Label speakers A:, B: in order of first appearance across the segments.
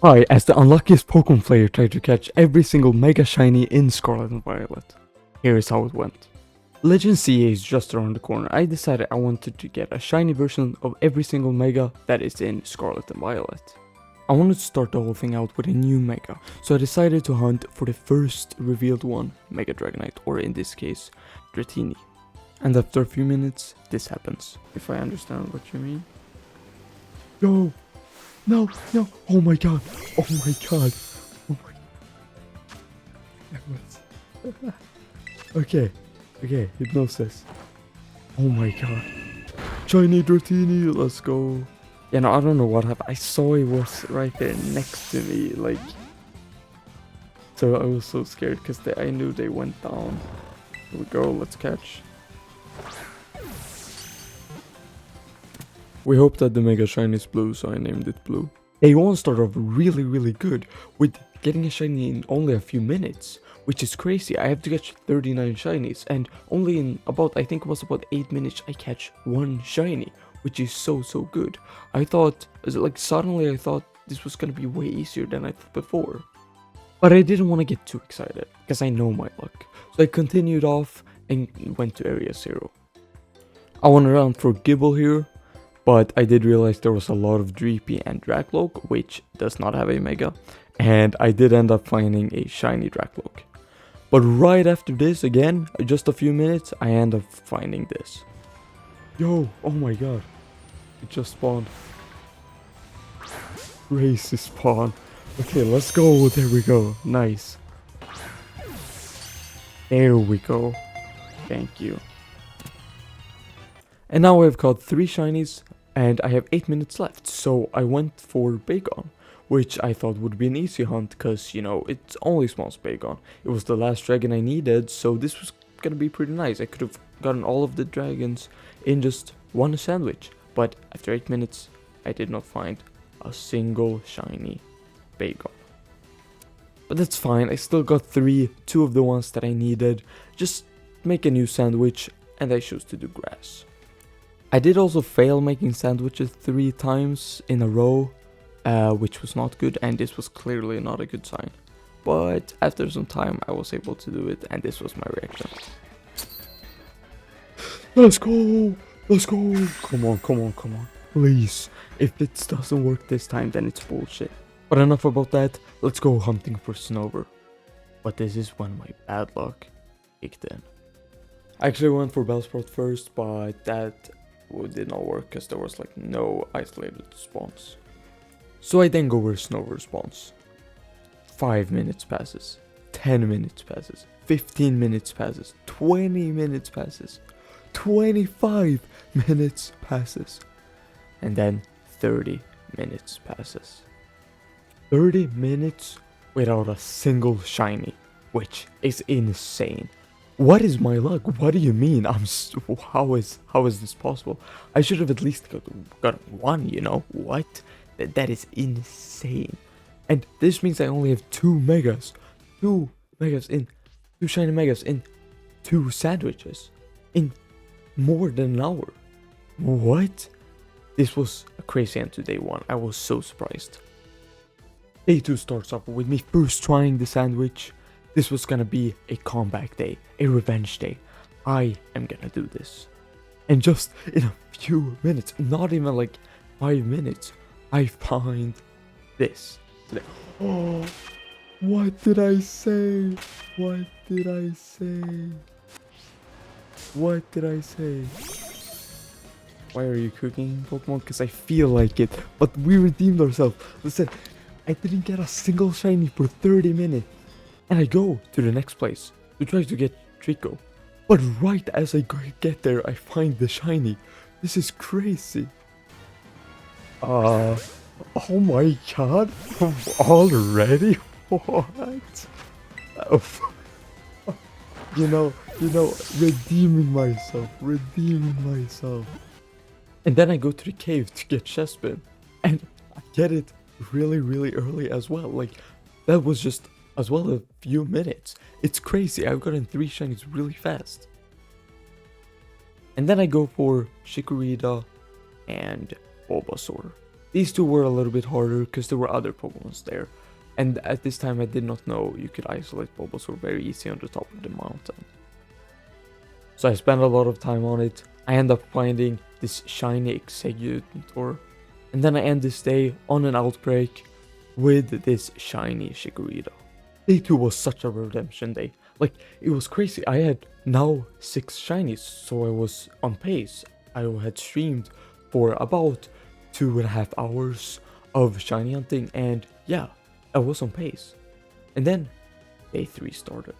A: I, as the unluckiest Pokemon player, tried to catch every single Mega Shiny in Scarlet and Violet. Here is how it went. Legend CA is just around the corner. I decided I wanted to get a shiny version of every single Mega that is in Scarlet and Violet. I wanted to start the whole thing out with a new Mega, so I decided to hunt for the first revealed one, Mega Dragonite, or in this case, Dratini. And after a few minutes, this happens. If I understand what you mean. Yo! No, no, oh my god, oh my god, oh my god. Okay, hypnosis. Oh my god. Shiny Dratini, let's go. Yeah, no, I don't know what happened. I saw it was right there next to me, like. So I was so scared because I knew they went down. Here we go, let's catch. We hope that the Mega Shiny is blue, so I named it blue. Day 1 started off really good, with getting a shiny in only a few minutes, which is crazy. I have to catch 39 shinies, and only in about, I think it was about 8 minutes, I catch 1 shiny, which is so good. I thought, like suddenly I thought this was gonna be way easier than I thought before. But I didn't want to get too excited, because I know my luck. So I continued off and went to Area 0. I went around for Gibble here, but I did realize there was a lot of Dreepy and Dracloak, which does not have a Mega, and I did end up finding a shiny Dracloak. But right after this, again, just a few minutes, I end up finding this. Yo, oh my god, it just spawned. Crazy spawn. Okay, let's go, there we go, nice. There we go, thank you. And now I've caught 3 shinies, and I have 8 minutes left, so I went for Bagon, which I thought would be an easy hunt, cause, you know, it's only small Bagon. It was the last dragon I needed, so this was gonna be pretty nice. I could have gotten all of the dragons in just one sandwich, but after 8 minutes, I did not find a single shiny Bagon. But that's fine, I still got 3, 2 of the ones that I needed. Just make a new sandwich, and I choose to do grass. I did also fail making sandwiches 3 times in a row, which was not good, and this was clearly not a good sign. But after some time I was able to do it, and this was my reaction. Let's go! Let's go! Come on. Please. If it doesn't work this time, then it's bullshit. But enough about that, let's go hunting for Snover. But this is when my bad luck kicked in. I actually went for Bellsprout first, but that did not work because there was like no isolated spawns. So I then go where Snover spawns. 5 minutes passes, 10 minutes passes, 15 minutes passes, 20 minutes passes, 25 minutes passes, and then 30 minutes passes. 30 minutes without a single shiny, which is insane. What is my luck? What do you mean? How is this possible? I should have at least got 1, you know? What? That is insane. And this means I only have 2 megas. 2 shiny megas in 2 sandwiches. In more than an hour. What? This was a crazy end to day 1. I was so surprised. Day 2 starts off with me first trying the sandwich. This was gonna be a comeback day, a revenge day. I am gonna do this. And just in a few minutes, not even like 5 minutes, I find this. Oh, what did I say? What did I say? What did I say? Why are you cooking, Pokemon? Because I feel like it. But we redeemed ourselves. Listen, I didn't get a single shiny for 30 minutes. And I go to the next place to try to get Trico. But right as I get there, I find the shiny. This is crazy. Oh my god. Already? What? You know, redeeming myself. And then I go to the cave to get Chespin. And I get it really early as well. Like, that was just as well a few minutes. It's crazy. I've gotten 3 shinies really fast. And then I go for Chikorita and Bulbasaur. These two were a little bit harder because there were other Pokemons there. And at this time I did not know you could isolate Bulbasaur very easy on the top of the mountain. So I spent a lot of time on it. I end up finding this shiny Exeggutor. And then I end this day on an outbreak with this shiny Chikorita. Day 2 was such a redemption day. Like, it was crazy. I had now 6 shinies, so I was on pace. I had streamed for about 2.5 hours of shiny hunting, and yeah, I was on pace. And then day 3 started.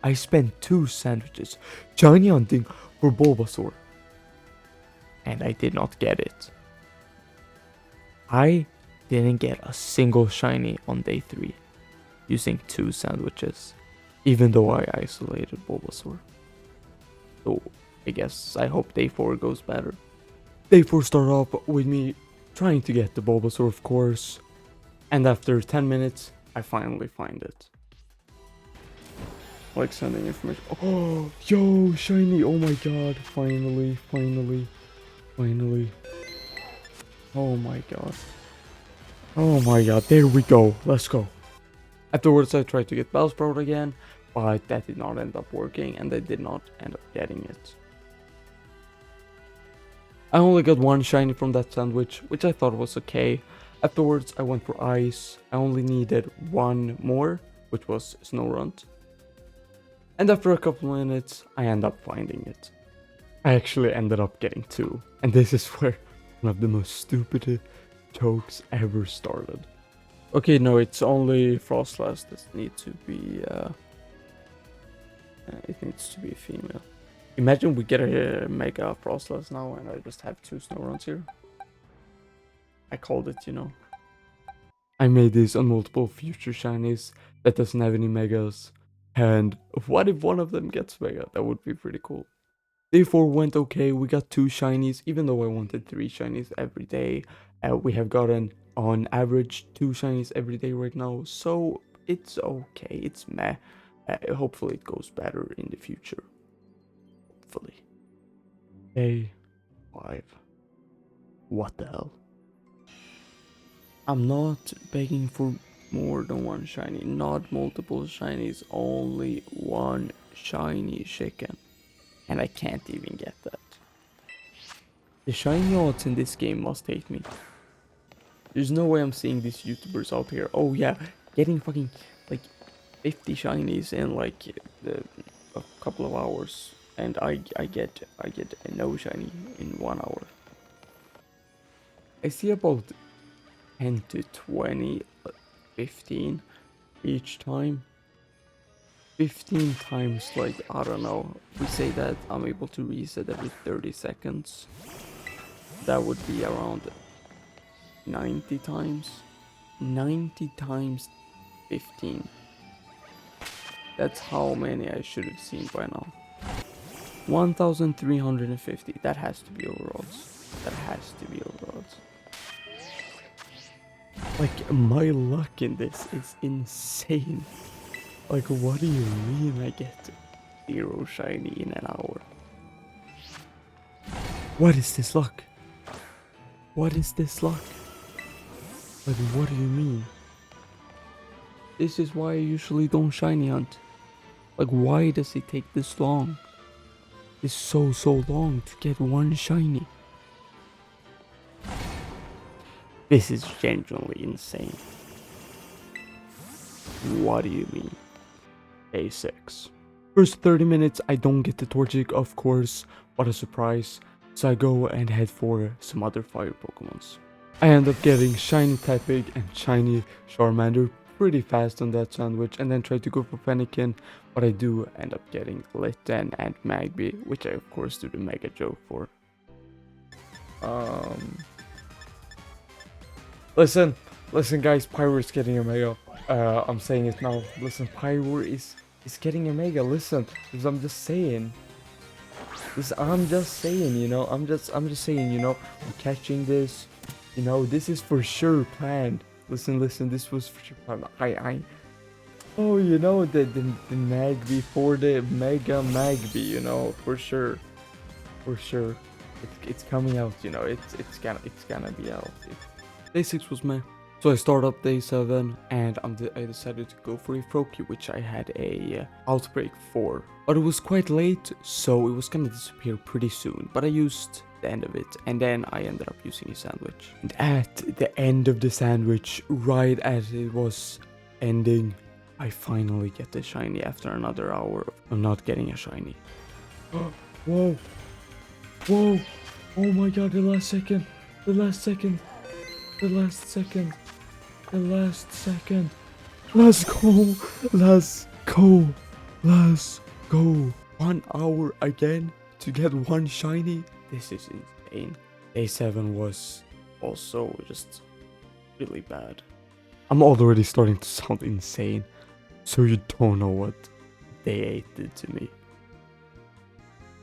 A: I spent 2 sandwiches shiny hunting for Bulbasaur, and I did not get it. I didn't get a single shiny on day 3 using 2 sandwiches, even though I isolated Bulbasaur. So I hope day 4 goes better. Day 4 started off with me trying to get the Bulbasaur, of course, and after 10 minutes I finally find it. Like sending information. Oh, yo, shiny! Oh my god! Finally. Oh my god. Oh my god, there we go. Let's go. Afterwards, I tried to get Bellsprout again, but that did not end up working, and I did not end up getting it. I only got 1 shiny from that sandwich, which I thought was okay. Afterwards, I went for Ice. I only needed 1 more, which was Snorunt. And after a couple minutes, I end up finding it. I actually ended up getting 2, and this is where one of the most stupid jokes ever started. Okay, no, it's only Frostlass that needs to be, it needs to be a female. Imagine we get a Mega Frostlass now and I just have 2 Snowruns here. I called it, you know. I made this on multiple future shinies that doesn't have any Megas. And what if one of them gets Mega? That would be pretty cool. Day 4 went okay, we got 2 shinies, even though I wanted 3 shinies every day. We have gotten, on average, 2 shinies every day right now, so it's okay, it's meh. Hopefully it goes better in the future. Hopefully. Day 5. What the hell? I'm not begging for more than 1 shiny, not multiple shinies, only 1 shiny chicken. And I can't even get that. The shiny odds in this game must hate me. There's no way I'm seeing these YouTubers out here. Oh yeah, getting fucking like 50 shinies in like a couple of hours, and I get a no shiny in 1 hour. I see about 10 to 20, 15 each time. 15 times, like, I don't know, we say that I'm able to reset every 30 seconds. That would be around 90 times. 90 times 15. That's how many I should have seen by now. 1,350. That has to be overalls. That has to be overalls. Like, my luck in this is insane. Like, what do you mean I get 0 shiny in an hour? What is this luck? What is this luck? Like, what do you mean? This is why I usually don't shiny hunt. Like, why does it take this long? It's so long to get 1 shiny. This is genuinely insane. What do you mean? Day 6. First 30 minutes, I don't get the Torchic, of course. What a surprise. So I go and head for some other fire Pokemons. I end up getting shiny Tepig and shiny Charmander pretty fast on that sandwich, and then try to go for Fennekin, but I do end up getting Litten and Magby, which I of course do the mega joke for. Listen guys, Pyro is getting a mega. I'm saying it now. Listen, Pyro is getting a mega. Listen, because I'm just saying. I'm just saying, you know. I'm just saying, you know. I'm catching this. You know, this is for sure planned. Listen. This was for sure planned. Oh, you know, the Magby for the Mega Magby. You know, for sure. It's coming out. You know, it's gonna be out. Day 6 was meh. So I start up day 7 and I decided to go for a Froakie, which I had a outbreak for. But it was quite late, so it was gonna disappear pretty soon. But I used the end of it, and then I ended up using a sandwich. And at the end of the sandwich, right as it was ending, I finally get the shiny after another hour of not getting a shiny. Whoa! Whoa! Oh my god, the last second! The last second! The last second! The last second! Let's go! Let's go! Let's go! 1 hour again to get one shiny? This is insane. Day 7 was also just really bad. I'm already starting to sound insane, so you don't know what day 8 did to me.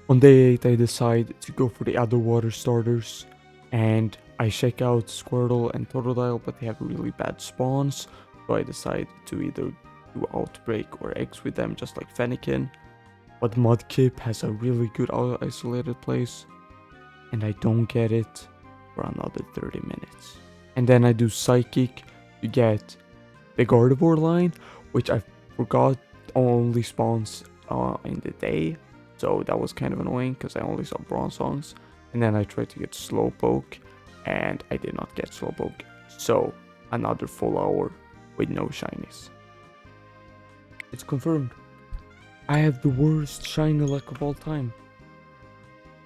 A: On day 8 I decide to go for the other water starters, and I check out Squirtle and Totodile, but they have really bad spawns, so I decide to either do Outbreak or Eggs with them, just like Fennekin. But Mudkip has a really good isolated place, and I don't get it for another 30 minutes. And then I do Psychic to get the Gardevoir line, which I forgot only spawns in the day, so that was kind of annoying because I only saw Bronzongs. And then I tried to get Slowpoke, and I did not get Slowpoke, so another full hour with no shinies. It's confirmed. I have the worst shiny luck of all time,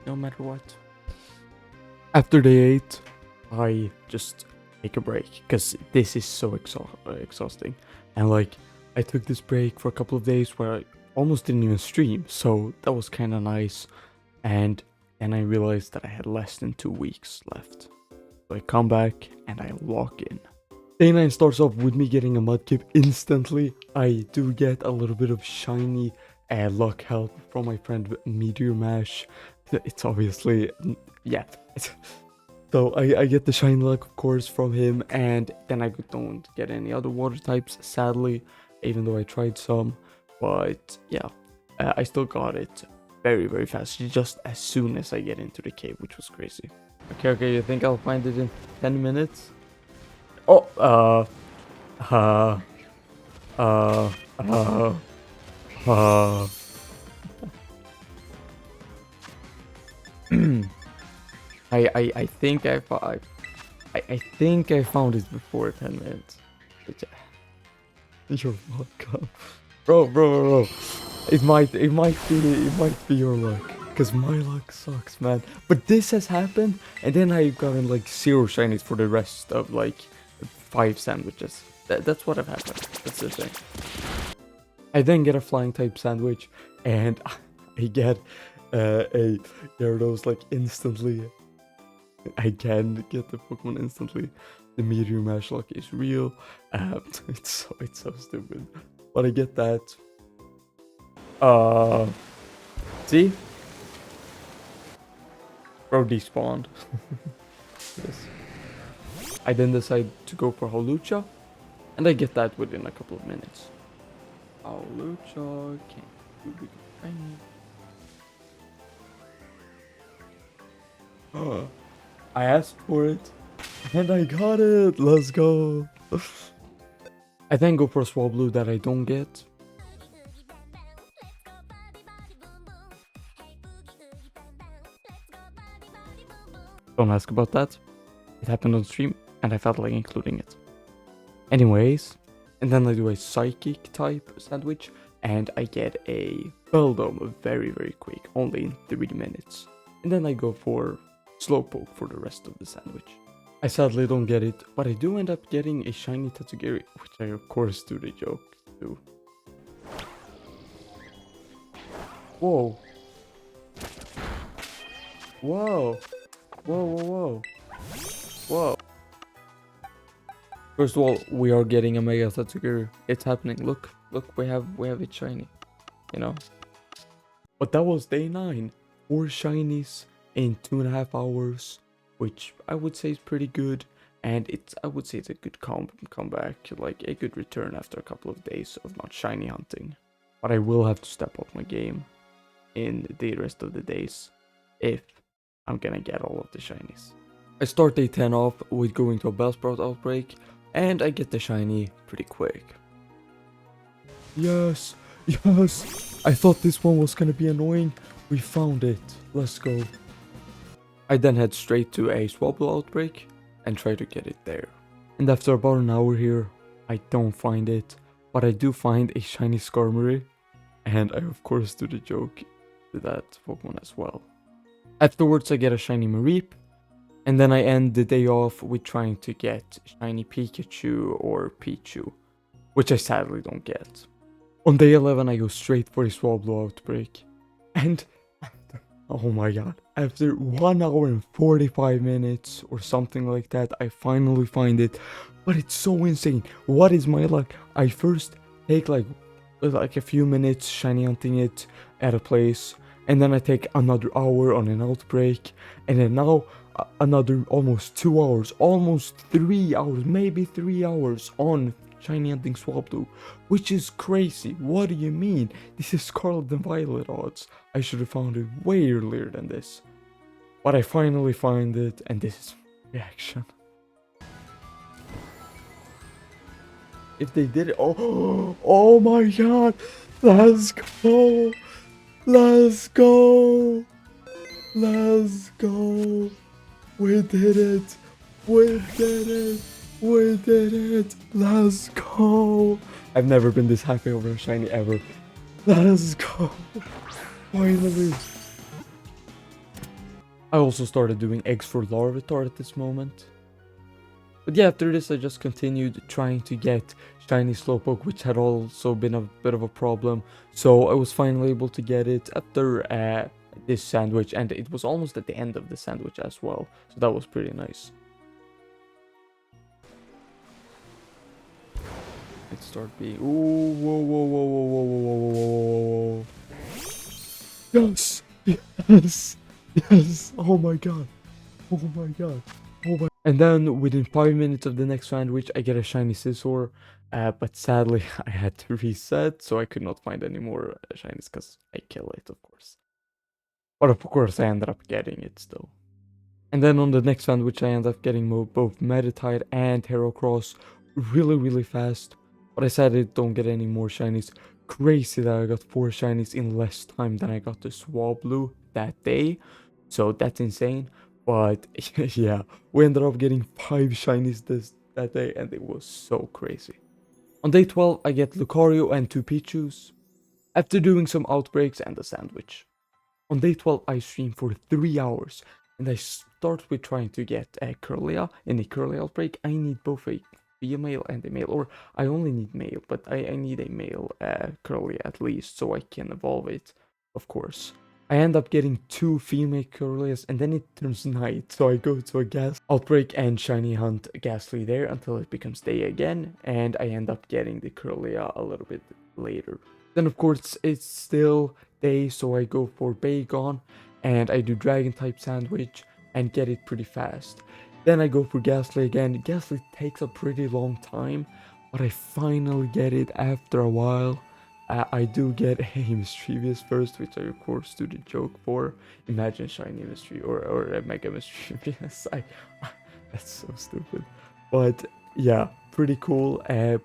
A: no matter what. After day 8, I just take a break, because this is so exhausting. And like, I took this break for a couple of days where I almost didn't even stream, so that was kind of nice. And then I realized that I had less than 2 weeks left. So I come back and I lock in. Day 9 starts off with me getting a Mudkip instantly. I do get a little bit of shiny luck help from my friend Meteor Mash. It's obviously, yeah. So I get the shiny luck, of course, from him, and then I don't get any other water types, sadly, even though I tried some. But yeah, I still got it very, very fast, just as soon as I get into the cave, which was crazy. Okay, you think I'll find it in 10 minutes? Oh, uh, uh, I think I think I found it before 10 minutes. You're welcome. Bro. It might be your luck. Because my luck sucks, man. But this has happened, and then I've gotten like 0 shinies for the rest of like 5 sandwiches. That's what have happened. That's the thing. I then get a flying type sandwich, and I get a Gyarados like instantly. I can get the Pokemon instantly. The Meteor Mash luck is real. It's so stupid, but I get that. See? Bro despawned. Yes. I then decide to go for Hawlucha, and I get that within a couple of minutes. Hawlucha, can't do big shiny. I asked for it, and I got it. Let's go. I then go for a Swablu that I don't get. Don't ask about that. It happened on stream, and I felt like including it. Anyways, and then I do a Psychic type sandwich, and I get a Beldome very, very quick, only in 3 minutes. And then I go for Slowpoke for the rest of the sandwich. I sadly don't get it, but I do end up getting a shiny Tatsugiri, which I of course do the joke to. Whoa. First of all, we are getting a Mega Tatsugiri. It's happening. Look, we have it shiny. You know? But that was day 9. 4 shinies in 2.5 hours, which I would say is pretty good. And I would say it's a good comeback, like a good return after a couple of days of not shiny hunting. But I will have to step up my game in the rest of the days if I'm gonna get all of the shinies. I start day 10 off with going to a Bellsprout outbreak, and I get the shiny pretty quick. Yes, yes! I thought this one was gonna be annoying. We found it. Let's go. I then head straight to a Swablu outbreak and try to get it there. And after about an hour here, I don't find it, but I do find a shiny Skarmory, and I of course do the joke to that Pokemon as well. Afterwards I get a shiny Mareep, and then I end the day off with trying to get shiny Pikachu or Pichu, which I sadly don't get. On day 11 I go straight for a Swablu outbreak, and oh my god, after 1 hour and 45 minutes or something like that, I finally find it. But it's so insane. What is my luck? I first take like a few minutes shiny hunting it at a place, and then I take another hour on an outbreak, and then now another almost 2 hours, almost 3 hours, maybe 3 hours on shiny hunting Swablu, which is crazy. What do you mean? This is Scarlet and Violet odds. I should have found it way earlier than this. But I finally find it, and this is reaction. If they did it, oh my god, let's go, let's go, let's go, we did it, we did it, we did it, let's go. I've never been this happy over a shiny ever. Let's go, finally. I also started doing eggs for Larvitar at this moment. But yeah, after this I just continued trying to get shiny Slowpoke, which had also been a bit of a problem. So I was finally able to get it after this sandwich, and it was almost at the end of the sandwich as well. So that was pretty nice. It started being... Ooh, whoa, whoa, whoa, whoa, whoa, whoa, whoa, whoa, whoa. Yes! Yes! Yes! Oh my god! Oh my god! Oh my... And then within 5 minutes of the next sandwich, I get a shiny Scizor, but sadly I had to reset, so I could not find any more shinies because I kill it, of course. But of course I ended up getting it still. And then on the next sandwich I ended up getting both Meditite and Heracross really fast, but I said I don't get any more shinies. Crazy that I got 4 shinies in less time than I got the Swablu that day, so that's insane. But yeah, we ended up getting 5 shinies that day, and it was so crazy. On day 12, I get Lucario and 2 Pichus, after doing some outbreaks and a sandwich. On day 12, I stream for 3 hours, and I start with trying to get a Curlia. In a Curlia outbreak, I need both a female and a male, or I only need male, but I need a male Curlia at least, so I can evolve it, of course. I end up getting 2 female Curlias, and then it turns night, so I go to a gas outbreak and shiny hunt Ghastly there until it becomes day again, and I end up getting the Curlia a little bit later. Then of course it's still day, so I go for Bagon, and I do Dragon type sandwich and get it pretty fast. Then I go for Ghastly again. Ghastly takes a pretty long time, but I finally get it after a while. I do get a Mischievous first, which I of course do the joke for. Imagine shiny mystery or a mega Mischievous. That's so stupid. But yeah, pretty cool.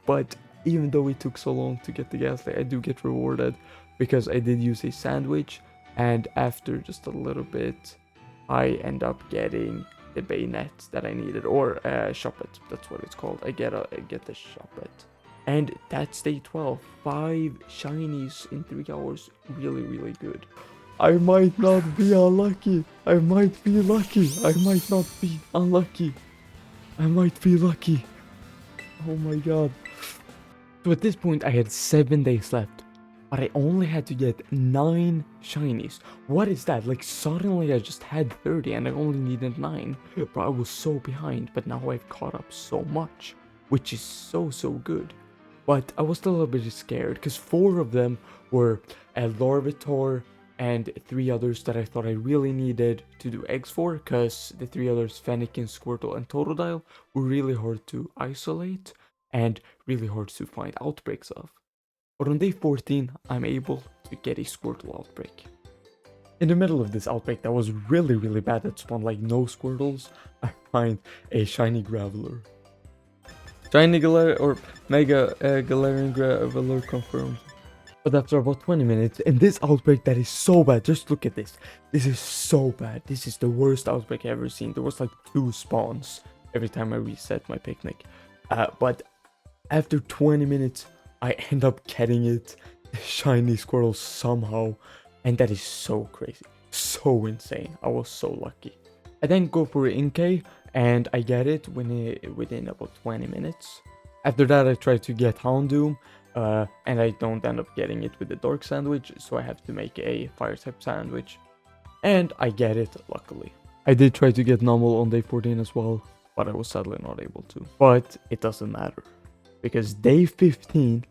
A: But even though it took so long to get the Ghastly, I do get rewarded because I did use a sandwich, and after just a little bit, I end up getting the Bayonet that I needed, or Shuppet, that's what it's called. I get the Shuppet. And that's day 12. 5 shinies in 3 hours. Really good. I might not be unlucky. I might be lucky. I might not be unlucky. I might be lucky. Oh my god. So at this point I had 7 days left, but I only had to get 9 shinies. What is that? Like suddenly I just had 30 and I only needed 9. But I was so behind, but now I've caught up so much, which is so good. But I was still a little bit scared because 4 of them were Larvitar and 3 others that I thought I really needed to do eggs for, because the 3 others, Fennekin, Squirtle, and Totodile, were really hard to isolate and really hard to find outbreaks of. But on day 14, I'm able to get a Squirtle outbreak. In the middle of this outbreak that was really bad that spawned like no Squirtles, I find a shiny Graveler. Shiny Galar or Mega Galarian Graveler confirmed. But after about 20 minutes, in this outbreak that is so bad, just look at this. This is so bad. This is the worst outbreak I've ever seen. There was like 2 spawns every time I reset my picnic. But after 20 minutes, I end up getting it, the shiny Squirtle somehow. And that is so crazy. So insane. I was so lucky. I then go for Inkay, and I get it within about 20 minutes. After that, I try to get Houndoom. And I don't end up getting it with the Dark Sandwich, so I have to make a Fire type sandwich. And I get it, luckily. I did try to get Numel on day 14 as well, but I was sadly not able to. But it doesn't matter, because day 15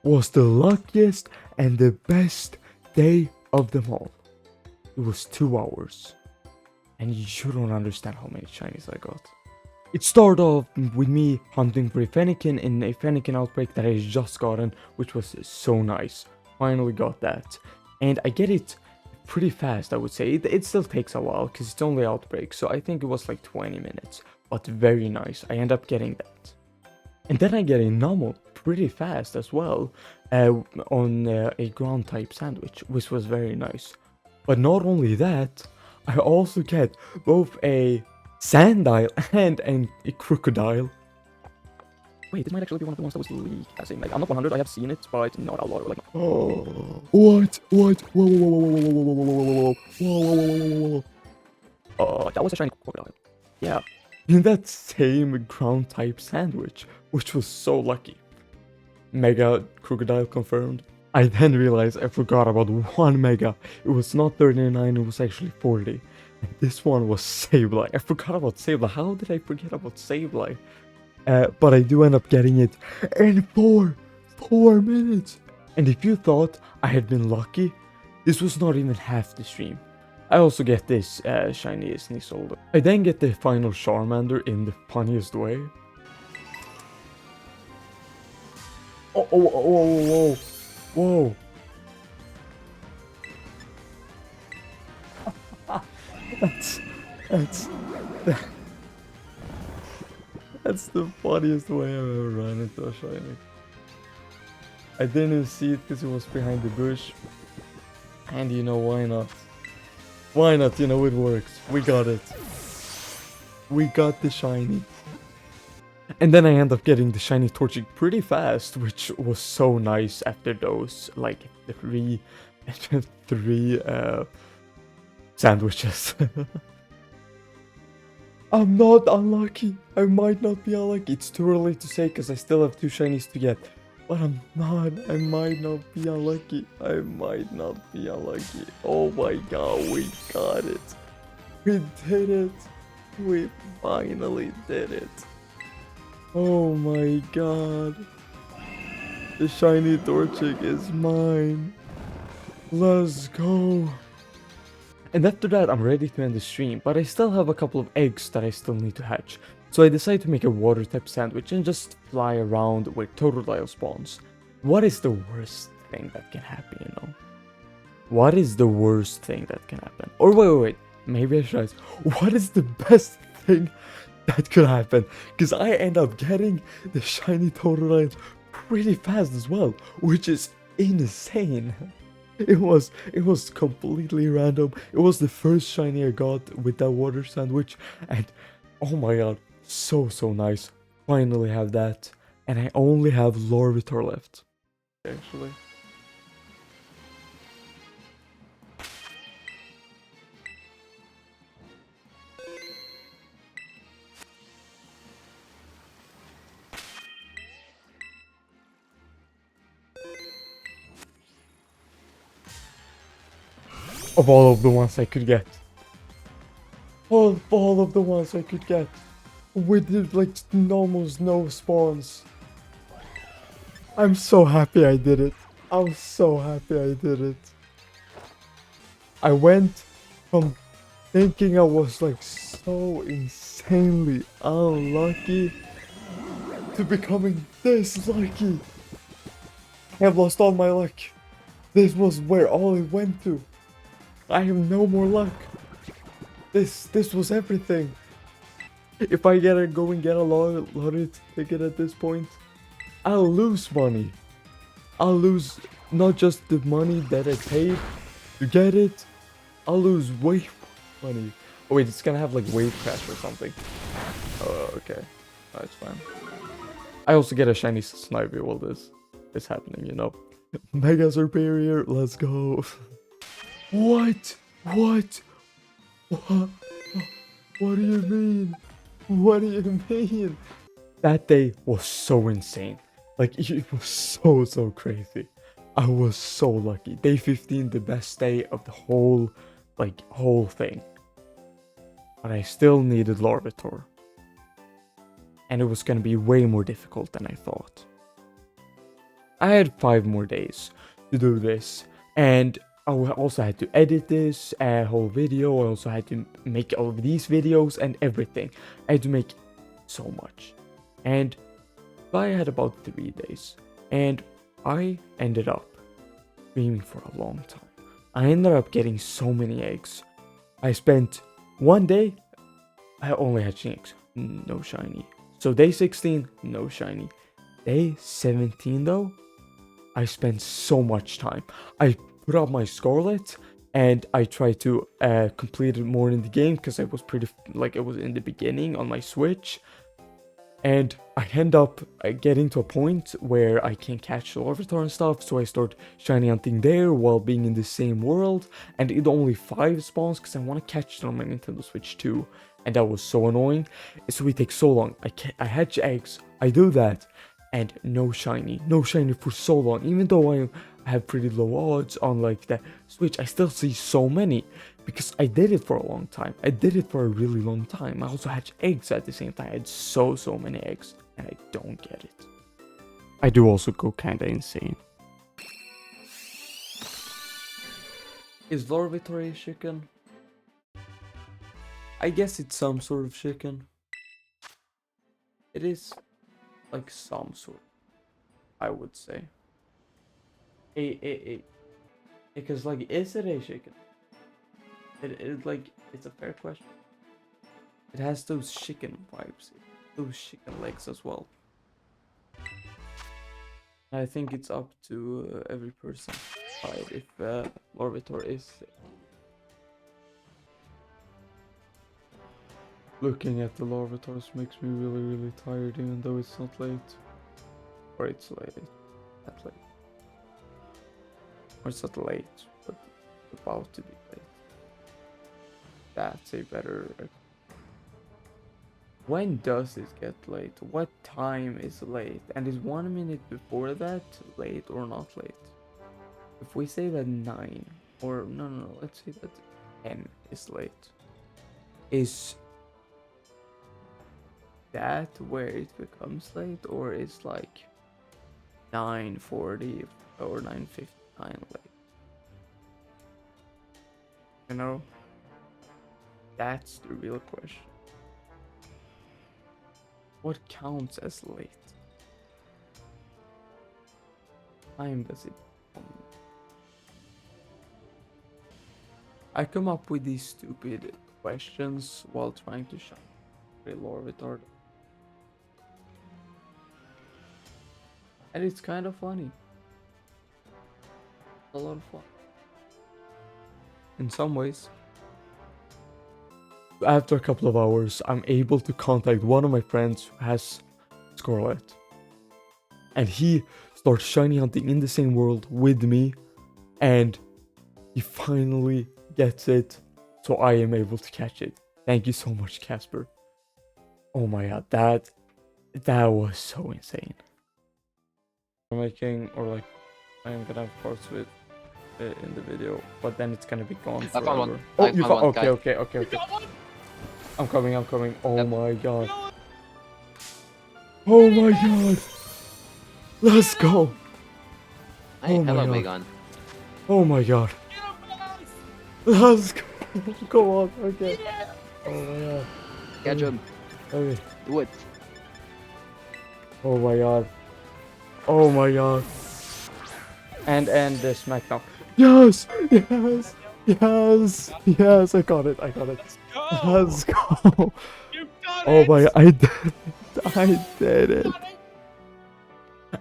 A: was the luckiest and the best day of them all. It was 2 hours. And you don't understand how many shinies I got. It started off with me hunting for a Fennekin in a Fennekin outbreak that I just gotten, which was so nice. Finally got that. And I get it pretty fast, I would say. It still takes a while, because it's only outbreak, so I think it was like 20 minutes. But very nice, I end up getting that. And then I get a Numel pretty fast as well, on a ground type sandwich, which was very nice. But not only that, I also get both a Sandile and a Crocodile. Wait, this might actually be one of the ones that was leaked as a Mega. I'm not 100, I have seen it, but not a lot. Like, oh, what? Whoa. Oh, that was a shiny Crocodile. Yeah. In that same ground type sandwich, which was so lucky. Mega Crocodile confirmed. I then realized I forgot about one Mega. It was not 39, it was actually 40. And this one was Sableye. I forgot about Sableye. How did I forget about Sableye? But I do end up getting it in 4 minutes. And if you thought I had been lucky, this was not even half the stream. I also get this shiny Sneasel. I then get the final Charmander in the funniest way. Whoa. That's the funniest way I've ever run into a shiny. I didn't even see it because it was behind the bush. And you know, why not? Why not? You know, it works. We got it. We got the shiny. And then I end up getting the shiny Torchic pretty fast, which was so nice after those, like, three sandwiches. I'm not unlucky. I might not be unlucky. It's too early to say because I still have 2 shinies to get. But I'm not. I might not be unlucky. Oh my god, we got it. We did it. We finally did it. Oh my god. The shiny Torchic is mine. Let's go. And after that, I'm ready to end the stream, but I still have a couple of eggs that I still need to hatch. So I decide to make a water type sandwich and just fly around where Totodile spawns. What is the worst thing that can happen, you know? What is the worst thing that can happen? Or wait, maybe I should ask, what is the best thing that could happen? Because I end up getting the shiny Totodile pretty fast as well, which is insane. It was completely random. It was the first shiny I got with that water sandwich, and oh my god, so nice. Finally have that, and I only have Larvitar left. Actually. Of all of the ones I could get. All of the ones I could get. With like almost no spawns. I'm so happy I did it. I went from thinking I was like so insanely unlucky to becoming this lucky. I have lost all my luck. This was where all it went to. I have no more luck. This was everything. If I go and get a lottery ticket at this point, I'll lose money. I'll lose not just the money that I paid to get it. I'll lose way more money. Oh wait, it's gonna have like wave crash or something. Oh, okay. That's fine. I also get a shiny sniper while this is happening, you know. Mega superior, let's go. What? What? What? What do you mean? What do you mean? That day was so insane. Like, it was so crazy. I was so lucky. Day 15, the best day of the whole thing. But I still needed Larvitar. And it was gonna be way more difficult than I thought. I had 5 more days to do this. And I also had to edit this whole video. I also had to make all of these videos and everything. I had to make so much. And I had about 3 days. And I ended up streaming for a long time. I ended up getting so many eggs. I spent one day, I only had eggs, no shiny. So day 16, no shiny. Day 17 though, I spent so much time. I put up my Scarlet and I tried to complete it more in the game because I was it was in the beginning on my Switch. And I end up getting to a point where I can catch the Larvitar and stuff, so I start shiny hunting there while being in the same world, and it only 5 spawns because I want to catch it on my Nintendo Switch too, and that was so annoying. So it takes so long. I hatch eggs, I do that, and no shiny for so long. Even though I have pretty low odds on like the Switch, I still see so many. Because I did it for a long time. I did it for a really long time. I also hatched eggs at the same time. I had so many eggs. And I don't get it. I do also go kinda insane. Is Larvitar a chicken? I guess it's some sort of chicken. It is like some sort, I would say. Because like, is it a chicken? It's a fair question. It has those chicken vibes, those chicken legs as well. I think it's up to every person to decide if Larvitar is. Looking at the Larvitars makes me really tired, even though it's not late. Or it's late. Not late. Or it's not late, but about to be late. That's a better. When does it get late? What time is late? And is 1 minute before that late or not late? If we say that 9, or no, let's say that 10 is late. Is that where it becomes late, or is like 9:40 or 9:59 late? You know? That's the real question. What counts as late? Time does it become? I come up with these stupid questions while trying to shine a Larvitar. And it's kind of funny. It's a lot of fun. In some ways. After a couple of hours, I'm able to contact one of my friends who has Scarlet. And he starts shiny hunting in the same world with me. And he finally gets it. So I am able to catch it. Thank you so much, Casper. Oh my god, that was so insane. I'm making, or like, I'm gonna have parts with it in the video, but then it's gonna be gone forever. I found one. Oh, you found one. Okay. I'm coming. Oh yep. My god. Oh my god. Let's go.
B: Hey, hello, Megan.
A: Oh my god. Let's go. Come on. Okay. Oh my god.
B: Catch him.
A: Okay.
B: Do it.
A: Oh my god. Oh my god. And the smackdown. Yes. Yes, yes, I got it, I got it.
C: Let's go.
A: Let's go.
C: You got
A: Oh
C: it.
A: my, I did it. I did it.
C: Got it.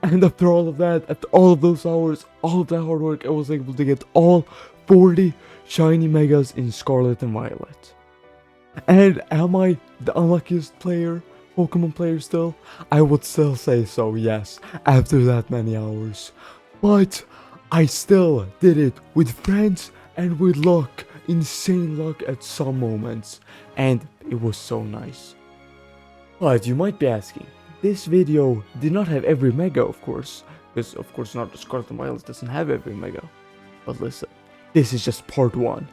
A: And after all of that, after all of those hours, all of that hard work, I was able to get all 40 shiny megas in Scarlet and Violet. And am I the unluckiest player, Pokemon player still? I would still say so, yes, after that many hours. But I still did it with friends and with luck, insane luck at some moments. And it was so nice. But you might be asking, this video did not have every mega, of course, because of course not, Scarlet and Violet doesn't have every mega. But listen, this is just part 1.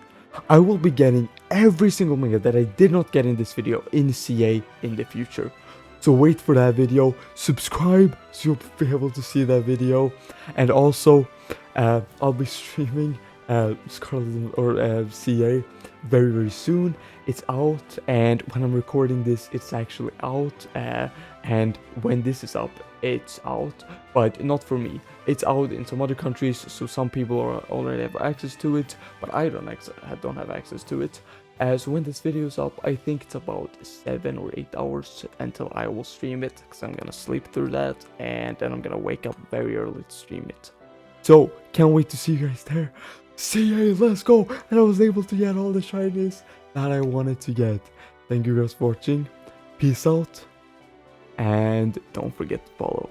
A: I will be getting every single mega that I did not get in this video in CA in the future. So wait for that video, subscribe so you'll be able to see that video, and also I'll be streaming Scarlet or CA very soon. It's out, and when I'm recording this it's actually out, and when this is up it's out, but not for me. It's out in some other countries, so some people already have access to it, but I don't have access to it. So when this video is up, I think it's about 7 or 8 hours until I will stream it, because I'm gonna sleep through that, and then I'm gonna wake up very early to stream it. So can't wait to see you guys there. CA, let's go! And I was able to get all the shinies that I wanted to get. Thank you guys for watching. Peace out. And don't forget to follow.